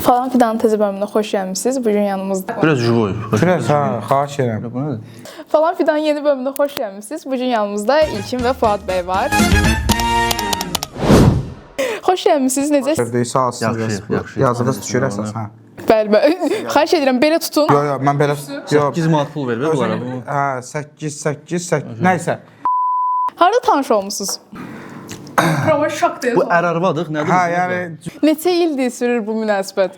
Falan fidan tezə bölümünə xoş gəlmisiniz. Bugün yanımızda. Biraz juvoy. Biraz xahiş edirəm. Falan fidan yeni bölümünə xoş gəlmisiniz. Bugün yanımızda İlkin və Fuad bəy var. Xoş gəlmisiniz. Necəsiniz? Sağ olsunuz. Yazınız düşür əsas. Bəli, bəli. Xahiş edirəm belə tutun. Yox, mən belə 8 manat pul ver bunlara. Hə, 8. Nəysə. Harda tanış olmusunuz? Prova şok deyil. Bu ər-arvadıq, nədir? Hə, yəni Neçə ildir sürür bu münasibət?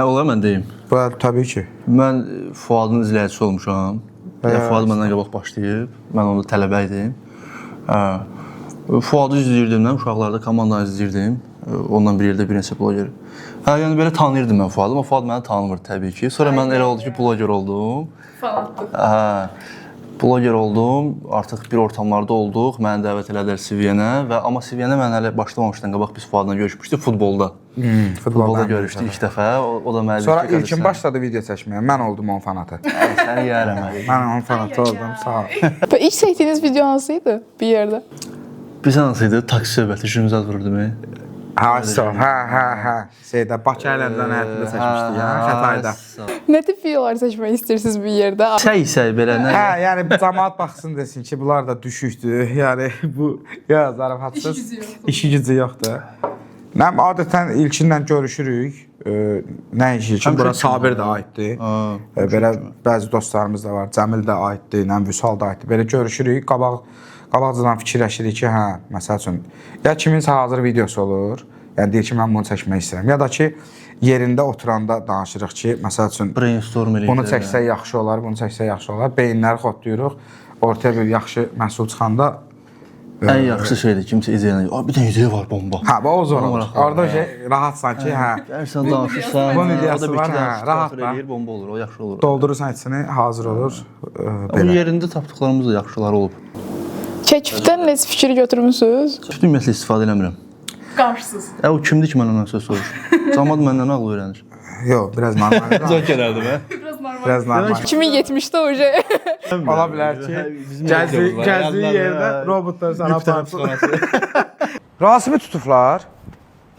Olar mən deyim. bu təbii ki. Mən Fuadın izləyicisi olmuşam. Fuad məndən qabaq başlayıb. Mən onda tələbə idim. Fuadı izləyirdim, uşaqlarda komandanı izləyirdim. Ondan bir yerdə bir neçə bloger. Yəni belə tanıyırdım mən Fuadı, amma Fuad məni tanımırdı təbii ki. Sonra mən elə oldu ki, bloger oldum. Fanatdır. Bloger oldum, artıq bir ortamlarda olduq, məni dəvət elədilər Siviyenə və amma Siviyenə mən hələ başlamamışdan qabaq biz Fuadla görüşmüşdük futbolda. Futbolda görüşdük ilk dəfə, o da mənə Sonra İlkin başladı video çəkməyə, mən oldum onun fanatı. Səni yeyərəm. Mən onun fanatı oldum, sağ ol. Və ilk çəkdiyiniz video hansıydı bir yerdə? Biz hansıydı? Taksi söhbəti, işimizə vururdum. Hə. Şeydə, Bakı əyləncənin həyətində çəkmişdik, yəni Xətayda. Nə tip videolar çəkmək istəyirsiniz bir yerdə? Səy belə nə? Hə, yəni cəmaət baxsın desin ki, bunlar da düşükdür. Yəni bu zarafatsız işi gücü yoxdur. Mən adətən İlkinlə görüşürük. Nə iş İlkin? Bura Sabir də aiddir. Belə bəzi dostlarımız da var. Cəmil də aiddir, Vüsal da aiddir. Belə görüşürük. Qabaqcadan fikirləşirik ki, hə, məsəl üçün ya kiminsə hazır videosu olur. Yəni deyir ki, mən bunu çəkmək istəyirəm. Ya da ki, yerində oturanda danışırıq ki, məsəl üçün brainstorm eləyirik. Bunu çəksək yaxşı olar, bunu çəksək yaxşı olar. Beyinləri xotlayırıq. Ortaya bir yaxşı məhsul çıxanda ən yaxşı şeydir, kimsə izləyən, bir dənə ideya var, bomba. Hə, bu o zor olur. Orada rahatsan ki, hə. Sən danışırsan, bunun ideyası var, rahat eləyir, bomba olur, o yaxşı olur. Doldurursan içini, hazır olur. Onun yerində tapdıqlarımız da yaxşılar olub. Çəkibdən necə fikir götürmüsünüz? Ümumiyyətlə istifadə eləmirəm. Qarşısız. O kimdir ki, mən ondan söz soruşur? Cəmaət məndən ağıl öyrənir. Yox, biraz normal. Zor gələrdi bə. Biraz normal. 2070-də o şey. Ola bilər ki, gəzdiyi yerdə robotlar sana aparsın. Rasimi tutublar.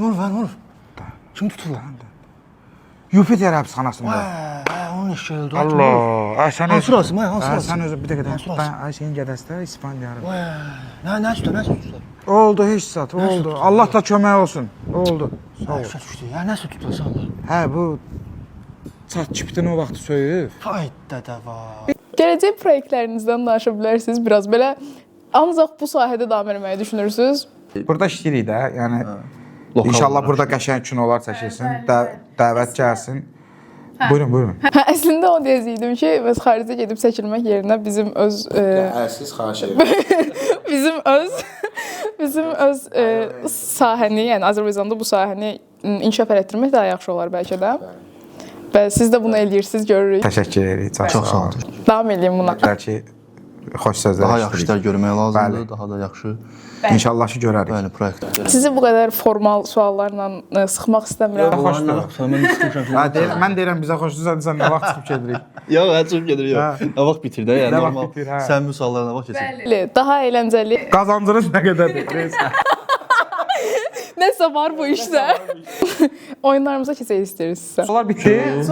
Nə olur? Kim tutublar? Yupiter həbsxanasında. Onun eşkəli. Allah. Ay sən hansı Rasim? Hansı Rasim? Sən özü bir dəqiqə. Ay senin qədəstə İspaniyalı. Nə tutublar? Oldu, heç zat, oldu. Allah da kömək olsun. Oldu. Sağ ol. Nəsə tutulsanlar? Hə, bu ChatGPT-ni o vaxt söyüb. Fayda da var. Gələcək proyektlərinizdən danışa bilərsiniz biraz belə. Ancaq bu sahədə davam etməyi düşünürsünüz? Burada işləyirik də, yəni İnşallah burada qəşəng kinolar çəkilsin, dəvət gəlsin. Buyurun. Əslində o deyəcəydim ki, biz xaricə gedib çəkilmək yerinə bizim öz Siz xahiş edirəm. bizim öz sahəni, yəni Azərbaycanda bu sahəni inkişaf etdirmək daha yaxşı olar bəlkə də. Və siz də bunu eləyirsiniz, görürük. Təşəkkür edirik. Çox sağ olun. Davam edin buna. Bəlkə xoş sözlər. Daha yaxşı işlər görmək lazımdır, daha da yaxşı. İnşallah ki, görərik. Bəli, proyekt. Sizi bu qədər formal suallarla sıxmaq istəmirəm. Mən deyirəm bizə xoşdursa sən nə vaxt çıxıb gedirik? Yox, çıxıb gedirik. Nə vaxt bitir də, yəni normal. Sən bu suallara nə vaxt keçir? Bəli, daha əyləncəli. Qazancınız nə qədərdir? Nəsə var bu işdə. Oyunlarımıza keçək istəyirsinizsə. Suallar bitdi.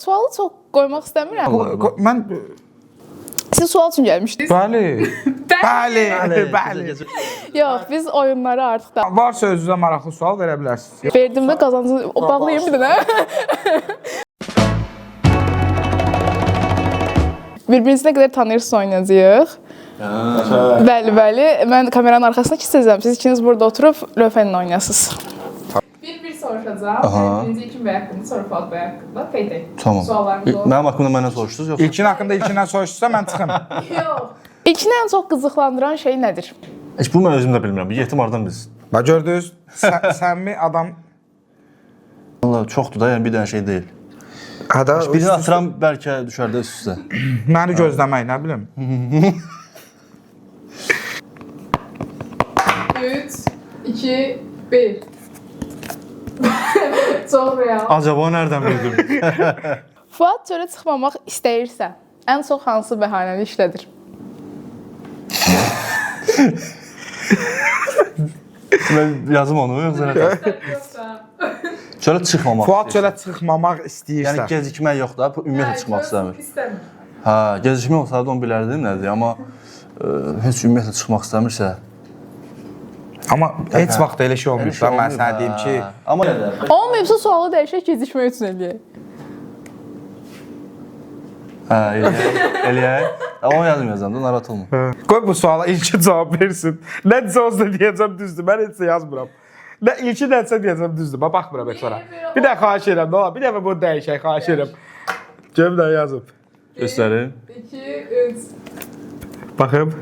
Sualı çox qoymaq istəmirəm. Mən Siz sual üçün gəlmişdiniz. Bəli. Yox, biz oyunları artıq da Varsa özünüzə maraqlı sual verə bilərsiniz. verdim və qazancı bağlayayım bir dənə. Bir-birinizə nə qədər tanıyırsınız oynayacağıq. Bəli. Mən kameranın arxasına keçəcəm. Siz ikiniz burada oturub lövhənlə oynayasınız. Bir soruşacağım. Birinci İlkin bəy haqqında, sonra Fuad bəy haqqında. Qeyd edin. Tamam. Suallarımız olur. Mənim haqqımda məndən soruşdunuz yoxsa? İlkin haqqında İlkindən soruşursa mən çıxım. Yox. İlkini ən çox qızıqlandıran şey nədir? Heç bu mən özüm də bilmirəm. Bu yetim hardan bilsin? Bax gördünüz, səmimi adam. Vallahi çoxdur da, yəni bir dənə şey deyil. Hədə Birini atıram, bəlkə düşər də üst-üstə. məni gözləmək, nə bilim. 3, 2, 1. Çox real. Acaba nereden bildim? Fuad çölə çıxmamaq istəyirsə, ən çox hansı bəhanəni işlədir? Ben yazım onu yoksa ne? Çölə çıxmamaq Fuad istəyirsən. çölə çıxmamaq Yəni istəyirsən. gecikmək yox da, ümumiyyətlə çıxmaq istəmir. İstəmir. Hə, gecikmək olsaydı onu bilərdim nədir, amma heç ümumiyyətlə çıxmaq istəmirsə. Amma heç vaxt elə şey olmuyor da, mən sənə deyim ki, Amma Olmayıbsa sualı dəyişək, gecikmək üçün eləyək. hə, eləyək. Onu yazmayacağam da, narahat olma. qoy bu suala ilki cavab versin. Nə desə olsa deyəcəm düzdür, mən heç yazmıram. Nə ilki nəsə deyəcəm düzdür, bax baxmıram heç ora. Bir də xahiş edirəm, nə olar, bir dəfə bunu dəyişək, xahiş edirəm. Görüm nə yazıb. Göstərim. 2, 3. Baxım.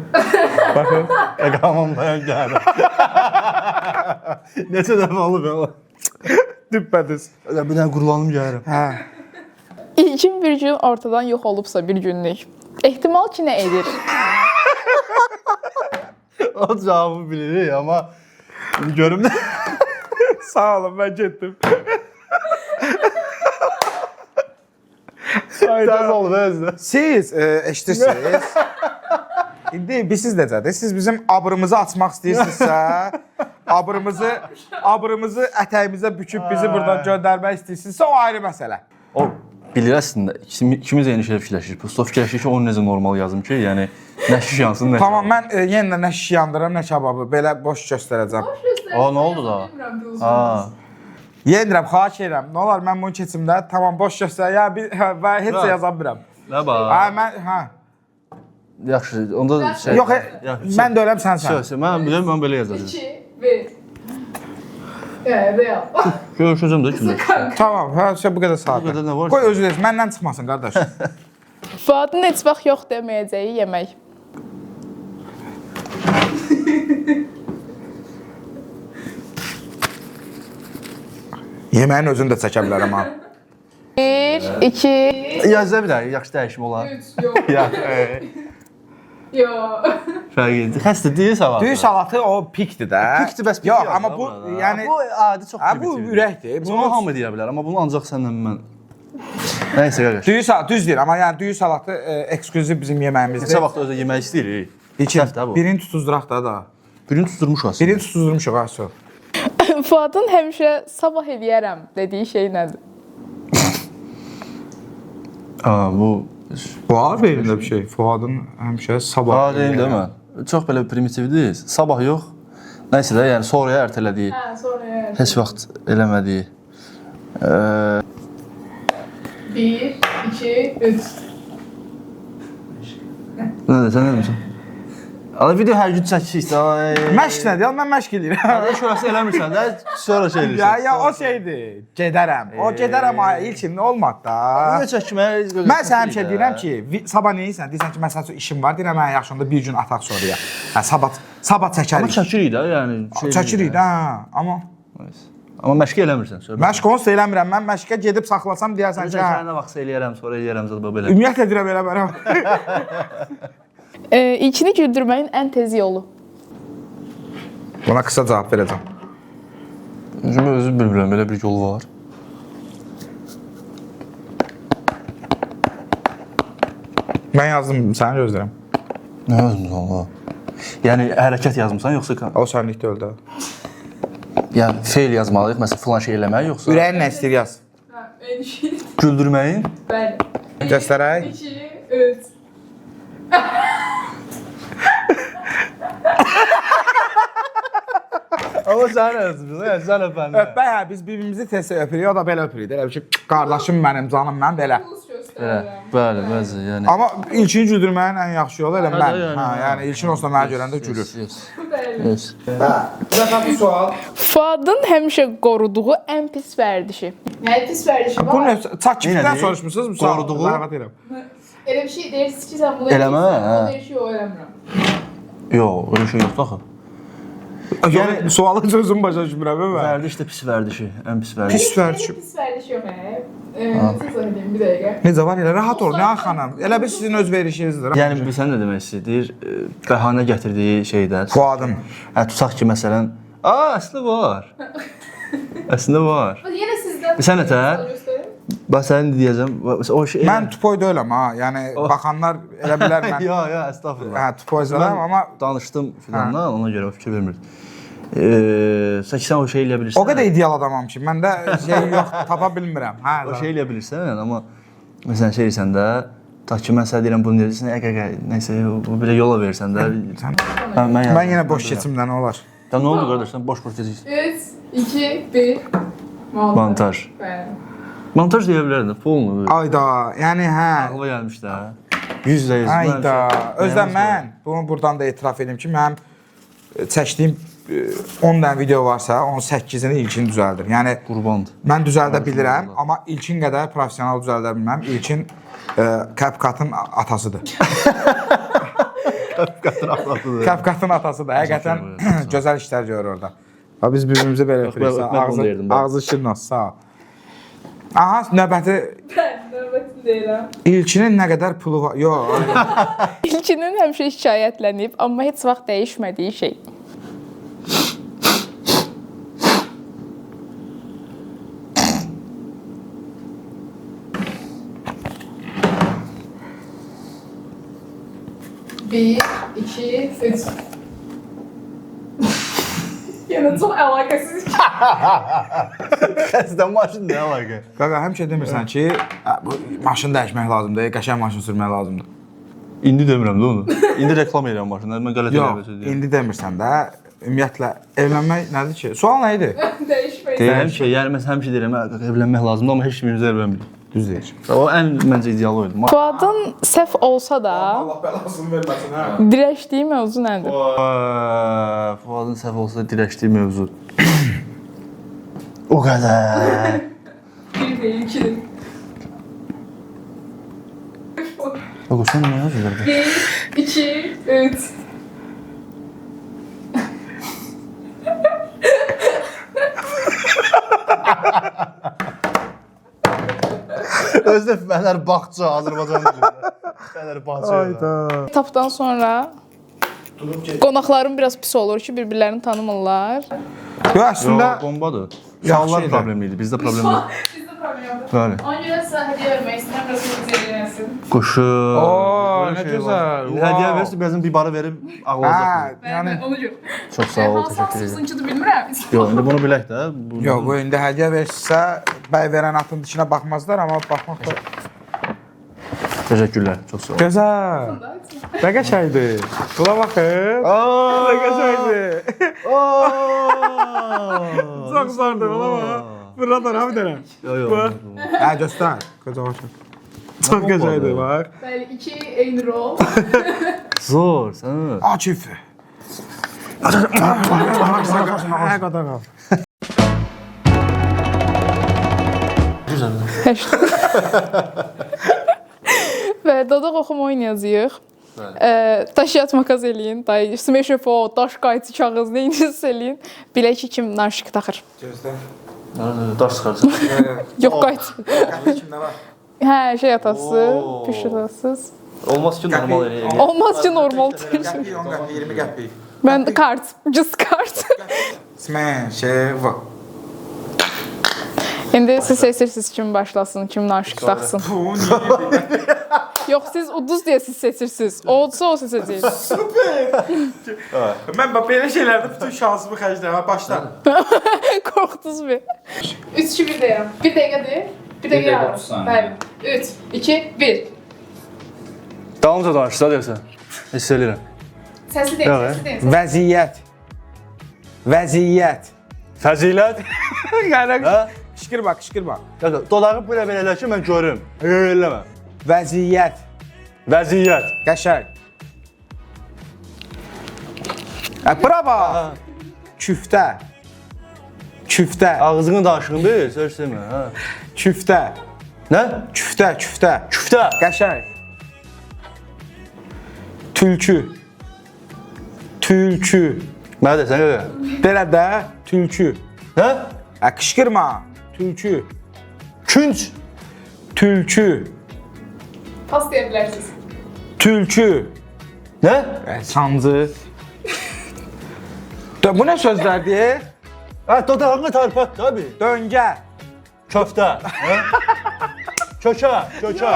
Baxım. Əqamamdan gəldi. Neçə dəfə olub ya? Düppədüz. Bir dənə qurulanım gəlirəm. Hə. İlkin bir gün ortadan yox olubsa bir günlük, ehtimal ki nə edir? O cavabı bilirik, amma görüm də. Sağ olun, mən getdim. Tez oldu özdə. Siz eşidirsiniz. İndi siz necədir? Siz bizim abrımızı açmaq istəyirsinizsə, abrımızı ətəyimizə büküb bizi buradan göndərmək istəyirsinizsə, o ayrı məsələ. O bilir əslində, ikimiz eyni şeylə fikirləşirik. Prosta fikirləşirik ki, onu necə normal yazım ki, yəni nə şiş yansın, nə Tamam, mən yenə nə şiş yandıram, nə kebabı, belə boş göstərəcəm. Aa, nə oldu da? Ha. Yenirəm, xahiş edirəm. Nə olar, mən bunu keçimdə, tamam, boş göstər, ya və heç də yaza bilmirəm. Nə bax? Hə, mən, hə. Yaxşı, onda şey... Yox, mən də öləm, sən. Mən bilirəm, mən belə yazacağım. 2, 1. Real. Görüşəcəm də kimdə. Tamam, hə, bu qədər saat. Bu qədər nə var? Qoy özü desin, məndən çıxmasın, qardaş. Fuadın heç vaxt yox deməyəcəyi yemək. Yeməyin özünü də çəkə bilərəm, ha. 1, 2, Yazda bir dənə, yaxşı dəyişim olar. 3, yox. Yox. Fərq edir. Xəstə deyil salat. Düyü salatı o pikdir də. Pikdir, bəs Yox, amma bu, yəni... Bu adi çox Bu ürəkdir. Bunu hamı deyə bilər, amma bunu ancaq səndən mən... Nəysə, qardaş. Düyü salatı, düz deyir, amma yəni düyü salatı eksklüziv bizim yeməyimizdir. Neçə vaxt özə yemək istəyirik? Birini tutuzduraq da. Birini tutturmuş aslında. Birini tutuzdurmuşuq, ha, söz. Fuadın həmişə sabah eləyərəm dediyi şey nədir? Bu... Var belində bir şey. Fuadın həmişə sabah... Deyim də mən. Çox belə primitivdir. Sabah yox. Nəysə də, yəni sonraya ertələdiyi. Hə, sonra Heç vaxt eləmədiyi. 1, 2, 3. Nədir, sən nə demirsən? Ala video hər gün çəkir isə. Məşq nədir? Mən məşq edirəm. Şurası eləmirsən də, sonra şey eləyirsən. Ya o şeydir. Gedərəm. O gedərəm ilkin olmaq da. Video çəkməyə... Mən sənə həmişə deyirəm ki, sabah neysən? Deyirsən ki, məsəl üçün işim var. Deyirəm, mən yaxşı onda bir gün ataq sonraya. Hə, sabah çəkərik. Amma çəkirik də, yəni. Çəkirik də, amma... Amma məşq eləmirsən. Məşq onsuz eləmirəm. Mən məşqə gedib saxlasam deyərsən ki, hə. Nə vaxt eləyərəm, sonra eləyərəm, zədə belə. Ümumiyyətlə deyirəm eləmərəm. İlkini güldürməyin ən tez yolu. Buna qısa cavab verəcəm. Mən özüm bilmirəm, belə bir yol var. Mən yazdım, səni gözləyirəm. Nə yazmısan Allah? Yəni hərəkət yazmısan yoxsa... O sənlikdə öldü. Yəni feil yazmalıyıq, məsələn filan şey eləmək yoxsa... Ürəyin nə istəyir yaz. Hə, eyni şey. Güldürməyin? Bəli. Göstərək. 2, 3. Amma sən yazmısan, sən əfəndi. Öpmək, hə, biz bir-birimizi tez öpürük, o da belə öpürük. Elə bir ki, qardaşım mənim, canım mən, belə. Bəli, bəzi, yəni. Amma ilkin güldürməyin ən yaxşı yolu elə mən. yəni, Hə, yəni ilkin olsa mənə görəndə gülür. Bəli. Zaten bir sual. Fuadın həmişə qoruduğu ən pis vərdişi. Yəni pis vərdişi var. Bu nə? Çakipdən Neynədir? soruşmusunuz bu sualı? Qoruduğu? Zarafat edirəm. Elə bir şey deyirsiniz ki, sən bunu Eləmə, edirsən, hə. o deyir ki, o eləmirəm. Yox, öyle şey yoxdur axı. Yəni sualın sözünü başa düşmürəm mən. Vərdiş də pis vərdişi, ən pis vərdiş. Pis vərdişi. Pis vərdiş yox, siz söyləyeyim bir dəqiqə. Necə var elə rahat ol, nə xanım? Elə bir sizin öz verişinizdir. Yəni bilsən nə demək istəyir? Deyir, bəhanə gətirdiyi şeydən. Fuadın. Hə, tutaq ki, məsələn, əslində var. Əslində var. Yenə sizdən Sən nətər? Bax, səni deyəcəm, o şey... Mən tupoy deyiləm ha, yəni baxanlar elə bilər mən. Yo, estağfurullah. Hə, tupoy deyiləm, amma danışdım filandan, ona görə fikir vermirdim. Sən o şey eləyə bilirsən. O qədər ideal adamam ki, məndə şey yox, tapa bilmirəm. Hə, O şey eləyə bilirsən, amma məsələn şey deyirsən də, ta ki mən sənə deyirəm bunu deyirsən, nəysə bu belə yola verirsən də. Mən yenə boş keçimdən olar. Ya nə oldu qardaş, sən boş-boş keçirsən. 3, 2, 1. Montaj. Montaj deyə bilərdin, polnu. Ayda, yəni hə. Ağla gəlmiş də. 100%. Ayda. Özdən mən bunu buradan da etiraf edim ki, mənim çəkdiyim 10 dənə video varsa, 18-ini İlkin düzəldir. Yəni Qurbandır. mən düzəldə bilirəm, amma İlkin qədər professional düzəldə bilməm. İlkin CapCut-ın atasıdır. CapCut-ın atasıdır. CapCut-ın atasıdır. Həqiqətən gözəl işlər görür orada. Biz birbirimizi belə öpürük. Ağzı şirin olsun, sağ ol. Aha, növbəti Növbəti deyirəm. İlkinin nə qədər pulu var? Yox. İlkinin həmişə şikayətlənib, amma heç vaxt dəyişmədiyi şey. Bir, iki, üç. Yenə çox əlaqəsiz. Xəstən maşın nə əlaqə? Qaqa, həmişə demirsən ki, bu maşın dəyişmək lazımdır, qəşəng maşın sürmək lazımdır. İndi demirəm də onu. İndi reklam edirəm maşınları, mən qələt eləyə Yox, indi demirsən də, ümumiyyətlə, evlənmək nədir ki? Sual nə idi? Dəyişmək. Deyirəm ki, yəni mən həmişə deyirəm, evlənmək lazımdır, amma heç kimimiz evlənmir. Düz deyir. O ən məncə ideal oydu. Fuadın səhv olsa da, Allah bəlasını verməsin, hə? dirəşdiyi mövzu nədir? Fuadın səhv olsa da dirəşdiyi mövzu. O qədər. Bir deyil, iki. Bak, sən nə yazırdı? Bir, iki, üç. Özdə Fənərbağça, Azərbaycan dilində. Fənərbağça. Etapdan sonra qonaqların biraz pis olur ki, bir-birlərini tanımırlar. Yox, əslində Bombadır. Yaxşı Suallar şeydir. problemli idi, bizdə problem yox. Bizdə problem yoxdur. Bəli. Ona görə sizə hədiyyə vermək istəyirəm, biraz hədiyyə edəsin. Quşu. Oo, Böyle nə şey gözəl. var. Wow. Hədiyyə versin, birazdan bir barı verib ağlayacaq. yəni Onu gör. Çox sağ ol, Hansı təşəkkür edirəm. hansısınçıdır bilmirəm. Yox, indi bunu bilək də. yox, bu indi hədiyyə versə, bəy verən atın dişinə baxmazlar, amma baxmaq da Təşəkkürlər, çox sağ ol. gözəl. Nə qəşəngdir. Buna baxın. Nə qəşəngdir. Çox zordur, buna bax. Buradan ha bir dənə. Yox, yox. Hə, göstər. Qoca baxın. Çox qəşəngdir, bax. Bəli, iki eyni rol. Zor, sən. Akif. Hə, qadar qal. Və dodaq oxuma oynayacağıq. Daş yat makas eləyin. Day smash up, daş qayıtı kağız neyiniz eləyin. Bilək ki kim narşik taxır. Gözlə. Daş çıxarsan. Yox qayıt. Kimdə var? Hə, şey atası, Oo. pişirəsiz. Olmaz ki, normal eləyək. Olmaz ki normal. Qəpik, 10 qəpik, 20 qəpik. Mən kart, just kart. Smash, var. İndi siz seçirsiniz kim başlasın, kim narşik taxsın. Bu niyə? Yox, siz uduz deyə siz seçirsiniz. Olsa o seçəcək. Mən bax belə şeylərdə bütün şansımı xərcləyirəm. Başla. Qorxdunuz bir. 3 2 1 deyirəm. 1 dəqiqədir. 1 dəqiqə yarım. Bəli. 3 2 1. Dalımca danışsa deyəsən. Hiss edirəm. Səsi deyin, Yox, səsi deyin. Vəziyyət. Vəziyyət. Fəzilət. Hə? Qışqırma, qışqırma. Dodağı belə elə ki, mən görüm. Eləmə. Vəziyyət. Vəziyyət. Qəşəng. Bravo. Küftə. Küftə. Ağzını daşın bil, söz demə, hə. Küftə. Nə? Küftə, küftə. Küftə. Qəşəng. Tülkü. Tülkü. Mənə desən elə. Belə də tülkü. Nə? Qışqırma. Tülkü. Künc. Tülkü. Pas deyə bilərsiniz. Tülkü. Nə? Sancı. Bu nə sözlərdir? Hə, dodağını tərpət tabii. Döngə. Köftə. Hə? Kökə, kökə.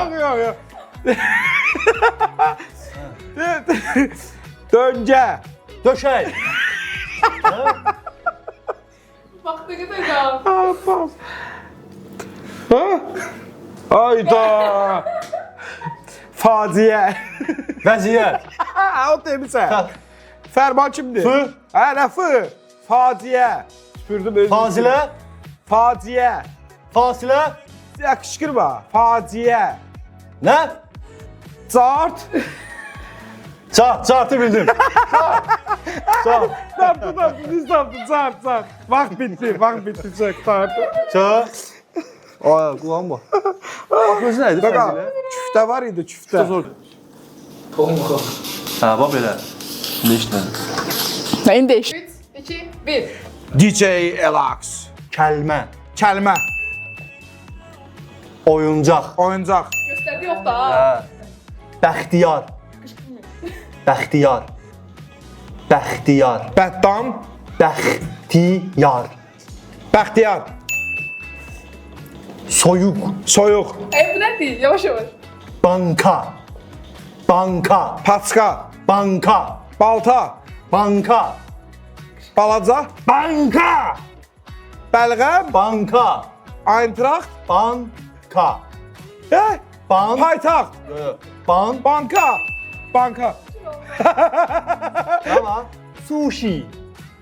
Yox. Döngə. Döşək. Hə? ne kadar daha. Abbas. Ha? Ayda. Faciə. Vəziyyət. O demisən. Fərman kimdir? Fı. Hə, nə fı? Faciə. Süpürdüm özüm. Fazilə. Faciə. Fasilə. Ya qışqırma. Faciə. Nə? Cart. Cartı bildim. Cart. Tapdı, biz tapdı. Cart. Vaxt bitti. Çək, tartı. Cart. Ay, kulağım bax. Bax, özü nə idi Baqa, Fəzilə? küftə var idi, küftə. Hə, bax belə. Ne işlədi? Neyin değiş? 3, 2, 1. DJ Elax. Kəlmə. Kəlmə. Oyuncaq. Oyuncaq. Gösterdi yok da. Hə. Bəxtiyar. Bəxtiyar. Bəxtiyar. Bəddam. Bəxtiyar. Bəxtiyar. Soyuq. Soyuq. Bu ne değil? Yavaş yavaş. Banka. Banka. Paçka. Banka. Balta. Banka. Balaca. Banka. Bəlğəm. Banka. Eintracht. Banka. Hə? Ban. Paytaxt. Ban. Banka. Banka. Ama. Sushi.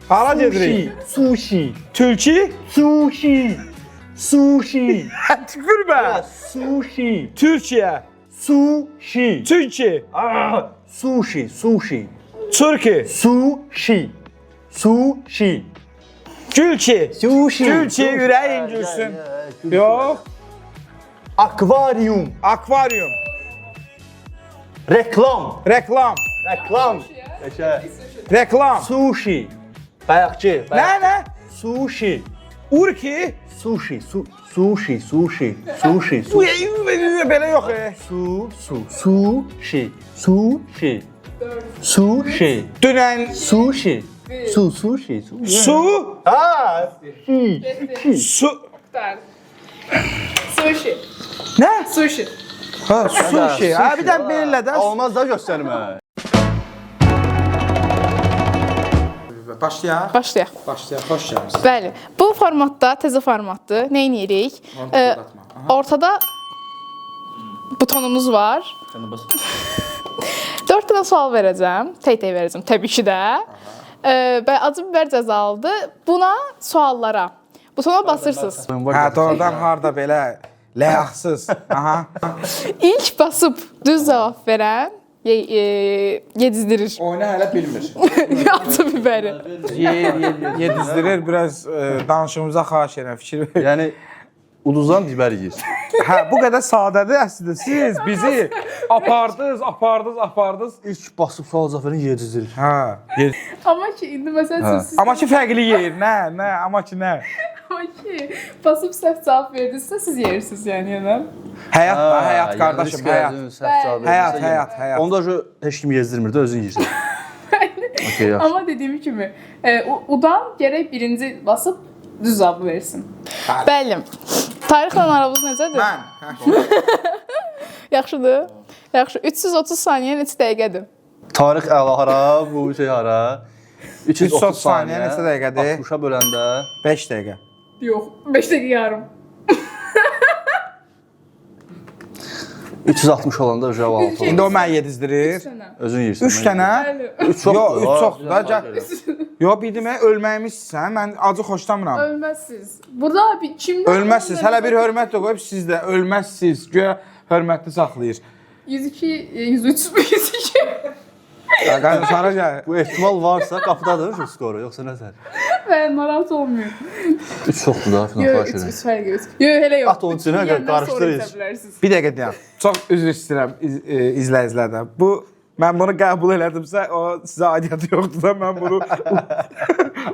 Hara gedirik? Sushi. Tülki. Sushi. Sushi. Tükürmə. Sushi. Türkiyə. Sushi. Türki. Sushi. Sushi. Türki. Sushi. Sushi. Gülki. Sushi. Gülki, ürəyin gülsün. Yox. Akvaryum. Akvaryum. Reklam. Reklam. Reklam. Reklam. Sushi. Bayaqçı. Nə? Sushi. Urki. Sushi. Sushi. Sushi. Sushi. Belə yox. Sushi. Sushi. Sushi. Dünən Sushi. Sushi. su. Ha. Su. Güzel. Sushi. Nə? Sushi. Ha, sushi. Ha, bir dənə belə də. Olmaz da göstərmə. Başlayaq. Başlayaq. Xoş gəlmisiniz. Bəli. Bu formatda, təzə formatdır. Nə edirik? Ortada butonumuz var. 4 dənə sual verəcəm. Tey-tey verəcəm təbii ki də. Və acı biber cəzalıdır. Buna suallara butona basırsınız. Hə, doğrudan harda belə ləyaqsız. Aha. İlk basıb düz cavab verən yedizdirir. Oyunu hələ bilmir. Acı biberi. Yedizdirir, biraz danışığımıza xahiş edirəm, fikir verin. Yəni uduzdan biber yeyir. Hə, bu qədər sadədir əslində. Siz bizi apardınız. İlk basıb sual cavab verən yedizdirir. Hə. Amma ki indi məsələn siz Amma ki fərqli yeyir. Nə? Amma ki nə? amma ki basıb səhv cavab verdinizsə siz yeyirsiniz yəni yenə. Həyat da, həyat qardaşım, həyat. Həyat. Onda heç kim yezdirmir də özün yeyirsən. Okey, yaxşı. Amma dediyim kimi udan gərək birinci basıb düz cavabı versin. Bəli. Tarixlə aramız necədir? Mən. Yaxşıdır. Yaxşı. 330 saniyə neçə dəqiqədir? Tarix əla hara, bu şey hara? 330 saniyə neçə dəqiqədir? 60-a böləndə 5 dəqiqə. Yox, 5 dəqiqə yarım. 360 olanda cavab aldı. İndi o mənə yedizdirir. Özün yeyirsən. 3 dənə. Bəli. 3 çoxdur. Yox, 3 çoxdur da. Yox, bildimə ölməyimizsən. Mən acı xoşlamıram. Ölməzsiniz. Burada bir kimdən Ölməzsiniz. Hələ bir hörmət də qoyub siz də ölməzsiniz. Güya hörmətli saxlayır. 102, 103, 102. Qardaş hara gəl. Bu ehtimal varsa qapıdadır şu skoru, yoxsa nətər? Ben narahat olmuyor. 3 çoxdur da final Yox, xahiş 3 edirəm. fərq yox. Yox, elə yox. At onun içinə, qarışdırır. Bir dəqiqə deyəm. Çox üzr istəyirəm izləyicilərdən. Mən bunu qəbul elədimsə, o sizə aidiyyatı yoxdur da mən bunu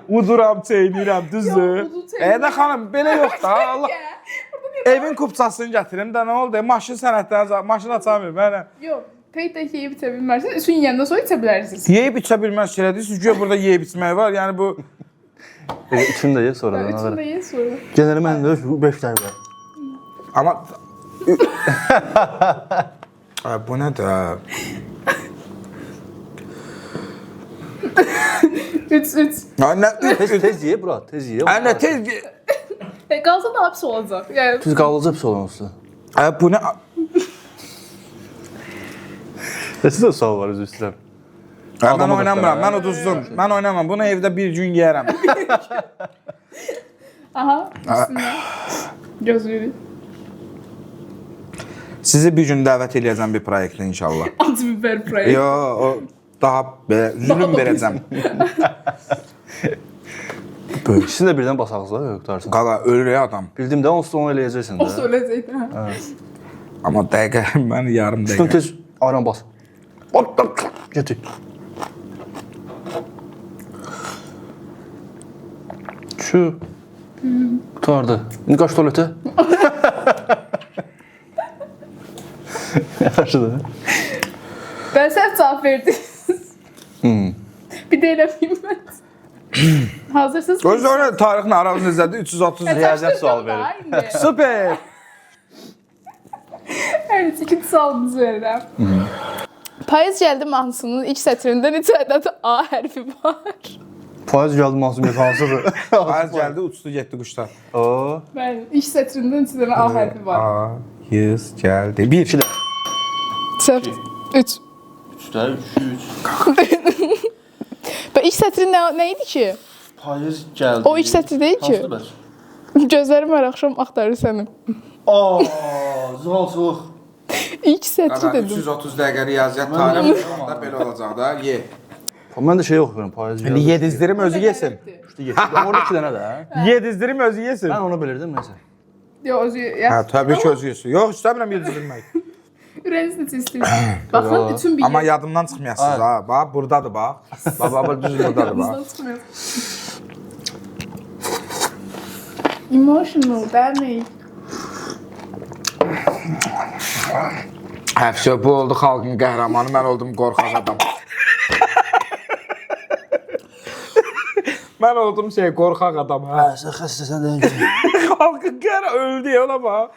uduram, çeynəyirəm, düzdür? Də xanım, belə yox da. Allah. Evin kupçasını gətirim də nə oldu? Maşın sənədləri, maşın açamıyorum. Mənə. Yox, tək yeyib içə bilmərsiniz. Üçün yeyəndən sonra içə bilərsiniz. Yeyib içə bilməz şeylədir. Güya burada yeyib içmək var. Yəni bu İçini də ye sonra. Üçün də ye sonra. Genəli mən də 5 dəqiqə. amma bu nədir? 3. Nə Tez ye bura, tez ye. Nə tez Qalsa daha pis olacaq. Yəni Siz qalıcı pis olunuzdur. Bu ne? Sizə sual var, üzr istəyirəm. Mən oynamıram, mən uduzdum. Mən oynamam, bunu evdə bir gün yeyərəm. aha, üstündə. Gözləyirik. Sizi bir gün dəvət eləyəcəm bir proyektə inşallah. Acı biber proyekt. Yo, o daha belə zülüm verəcəm. Sizin də birdən basaqsınız, yox qutarsın. Qaqa ölür ya adam. Bildim də, onsuz da onu eləyəcəksin də. O söyləyəcəkdi. Amma dəqiqə mən yarım Üstün dəqiqə. tez ayran bas. Getir. Şu. Qutardı. İndi qaç tualetə. Yaxşıdır. Ben səhv cavab verdiniz. Bir də eləməyim mən. Hazırsınız? Gözlə ona tarixin aramız necədir? 330 Riyaziyyat sual verir. Süper. Evet, ikinci sualınızı verirəm. Payız gəldi mahnısının ilk sətrində neçə ədəd A hərfi var? Faiz gəldi masum hansıdır? Az gəldi, uçdu getdi quşlar. O. Bəli, ilk sətrində neçə dənə A hərfi var? A, 100 gəldi. 1. Səhv. 3. 3-də 3. Və ilk sətri nə idi ki? Faiz gəldi. O ilk sətri deyil ki. Gözlərim hər axşam axtarır səni. Aa, zalçılıq. İlk sətri Qaqa dedim. 330 dəqiqə riyaziyyat tarixində belə olacaq da. Ye. Mən də şey oxuyuram, faiz gəldi. Yedizdirim özü yesin. İşte getdi. Orada 2 dənə də. Yedizdirim özü yesin. Mən onu bilirdim, nəsə. Yox, özü... Hə, təbii ki özü yesin. Yox, istəmirəm yedizdirmək. Ürəyiniz necə istəyir? Baxın, üçün bir Amma yadımdan çıxmayasınız ha. Bax, buradadır bax. Bax, düz buradadır bax. Emotional, dəmi? Həfsə bu oldu xalqın qəhrəmanı, mən oldum qorxaq adam. Mən oldum qorxaq adam. Sən xəstəsən deyil. Xalqın qəhrəmanı öldü ya, ona bax.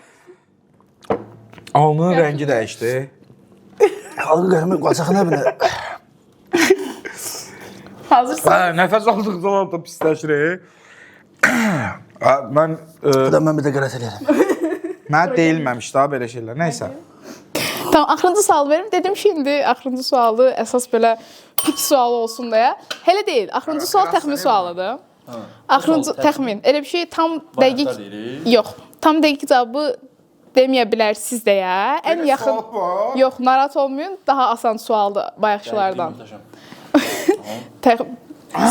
Alnının rəngi dəyişdi. Xalqın qəhrəmanı qaçaq nə bilir? Hazırsın. Nəfəs aldıqca da pisləşir. Mən Mən bir də qələt eləyərəm. mən deyilməmiş daha belə şeylər. Nəysə. Tamam, axırıncı sual verim. Dedim ki, indi axırıncı sualı əsas belə put sualı olsun deyə. Hələ deyil. Axırıncı sual təxmin sualıdır. Axırıncı təxmin. Elə bir şey tam dəqiq yox. Tam dəqiq cavabı deməyə bilərsiniz deyə. Ən yaxın. Yox, narahat olmayın. Daha asan sualdır bayaqçılardan.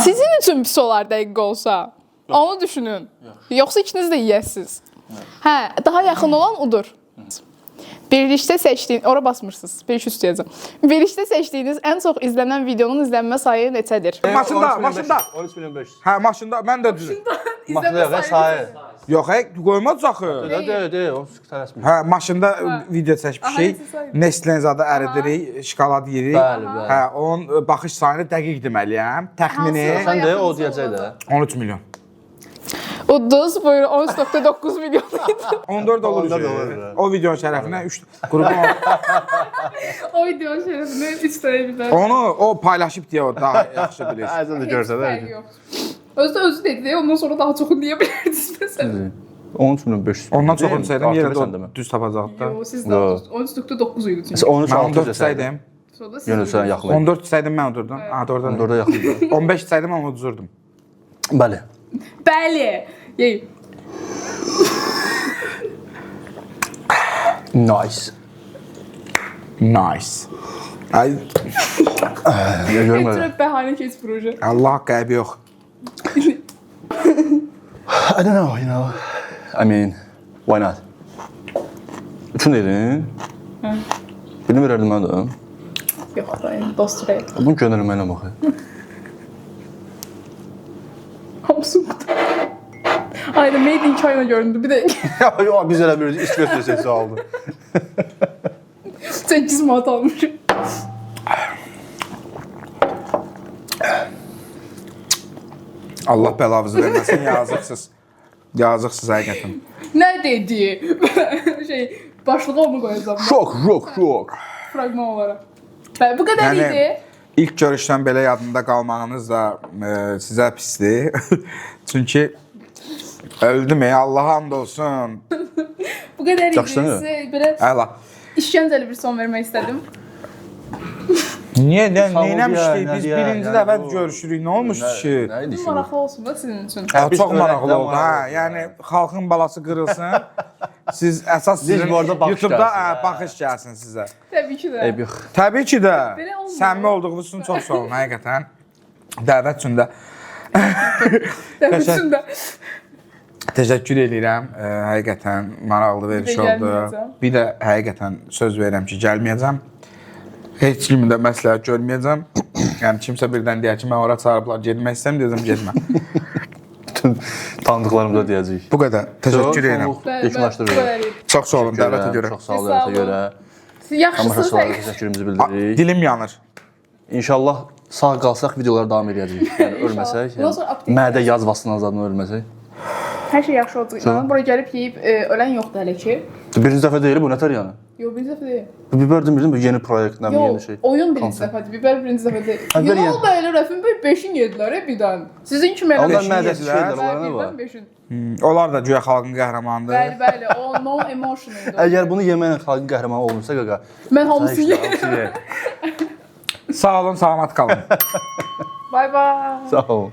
Sizin üçün pis olar dəqiq olsa. Onu düşünün. Yoxsa ikiniz də yeyəsiniz. Hə, daha yaxın olan odur. Birlikdə seçdiyiniz, ora basmırsınız. Bir üç istəyəcəm. Birlikdə seçdiyiniz ən çox izlənən videonun izlənmə sayı neçədir? Maşında. 13.500. Hə, maşında. Mən də düzüm. Maşında yox, sayı. Yox, qoymaz axı. Deyil, o tələsmir. Hə, maşında video çəkmişik. Nestlenzada əridirik, şokolad yeyirik. Bəli, bəli. Hə, onun baxış sayını dəqiq deməliyəm. Təxmini Sən də o deyəcək də. 13 milyon. Uduz, buyurun 13.9 milyon idi. 14 olur. 14 olur. O videonun şərəfinə 3 qrupun O videonun şərəfinə 3 dənə bir dənə. onu o paylaşıb deyə o daha yaxşı bilir. Sən də görsən də. Özü də özü dedi, ondan sonra daha çoxunu deyə bilərdiniz məsələn. 13.500. Ondan çoxunu saydım, yenə sən də demə. o düz tapacaqdı da. Yox, siz də 13.9 idi çünki. Sən 13 Mən 14 14 saydım. Sonra siz Yenə sən yaxın. 14 saydım, mən udurdum. Ha, doğrudan. 14-ə yaxın. 15 saydım, amma udurdum. Bəli. Bəli. Yey. Nice. Nice. Ay, Görmürəm. Çok bəhanə keç proje. Allah qəbi yox. I don't know, you know. I mean, why not? Üçün dedin? Birini verərdim mən də. Yox, dost rey. Bunu gönderim mənə baxı. Hamsun kutu. Aynen, Made in China göründü bir de. Yox, biz elə bir İsveç sesi aldı. 8 manat almışım. Allah bəlavızı verməsin, yazıqsız. Yazıqsız həqiqətən. Ne dedi? Başlığı onu koyacağım. Şok. Fragman olarak. Ben bu kadar Yəni, idi. İlk görüşdən belə yadında qalmağınız da sizə pisdir. Çünki Öldüm ey, Allaha and olsun. Bu qədər idi. Yaxşıdır. Sizə belə Əla. işgəncəli bir son vermək istədim. Niyə, Sağ ol neynəmişdik? ya, Biz ya, birinci yəni dəfə bu- görüşürük. Nə olmuşdu ki? Nə idi ki? Maraqlı olsun da sizin üçün. Biz Çox maraqlı öyrəkdən oldu. Hə, maraqlı. yəni xalqın balası qırılsın. Siz əsas sizin bu arada baxış YouTube-da gəlsin. baxış gəlsin sizə. Təbii ki də. Eyb yox. Təbii ki də. Belə olmuyor. Səmimi olduğunuz üçün çox sağ olun həqiqətən. Dəvət üçün də Təbii üçün də. təşəkkür edirəm. Həqiqətən maraqlı veriş oldu. gəlməyəcəm. Bir də həqiqətən söz verirəm ki, gəlməyəcəm. Heç kimi də məsləhət görməyəcəm. Yəni kimsə birdən deyər ki, mən ora çağırıblar, getmək istəyirəm, deyəcəm, getmə. Bütün tanıdıqlarımıza deyəcəyik. Bu qədər. Təşəkkür edirəm. Yekunlaşdırırıq. Çox sağ olun dəvətə görə. Çox sağ olun Sağ dəvətə olun. görə. Yaxşısınız. Tamaşaçılara təşəkkürümüzü bildiririk. Dilim yanır. İnşallah sağ qalsaq videolara davam edəcəyik. Yəni ölməsək, Bundan sonra update mədə yazvasından azadını ölməsək. Hər şey yaxşı olacaq. Bura gəlib yeyib ölən yoxdur hələ ki. Birinci dəfə deyil bu, nətər yəni? Yox, birinci dəfə deyil. Bu biber demirdim, bu yeni proyektlə, yeni Yox, şey. oyun birinci dəfədir. Biber birinci dəfə deyil. Biber Yox, yəni. belə rəfin bəy 5-in yedilər birdən. Sizin kimi elə Onlar beşin mədəsi yedilər. şeylər, onlara nə var? 5-in. Onlar da güya xalqın qəhrəmanıdır. Bəli, bəli. O no emotion idi. Əgər bunu yeməklə xalqın qəhrəmanı olmursa, qaqa. Mən hamısını yedim. Sağ olun, salamat qalın. Bay bay. Sağ ol.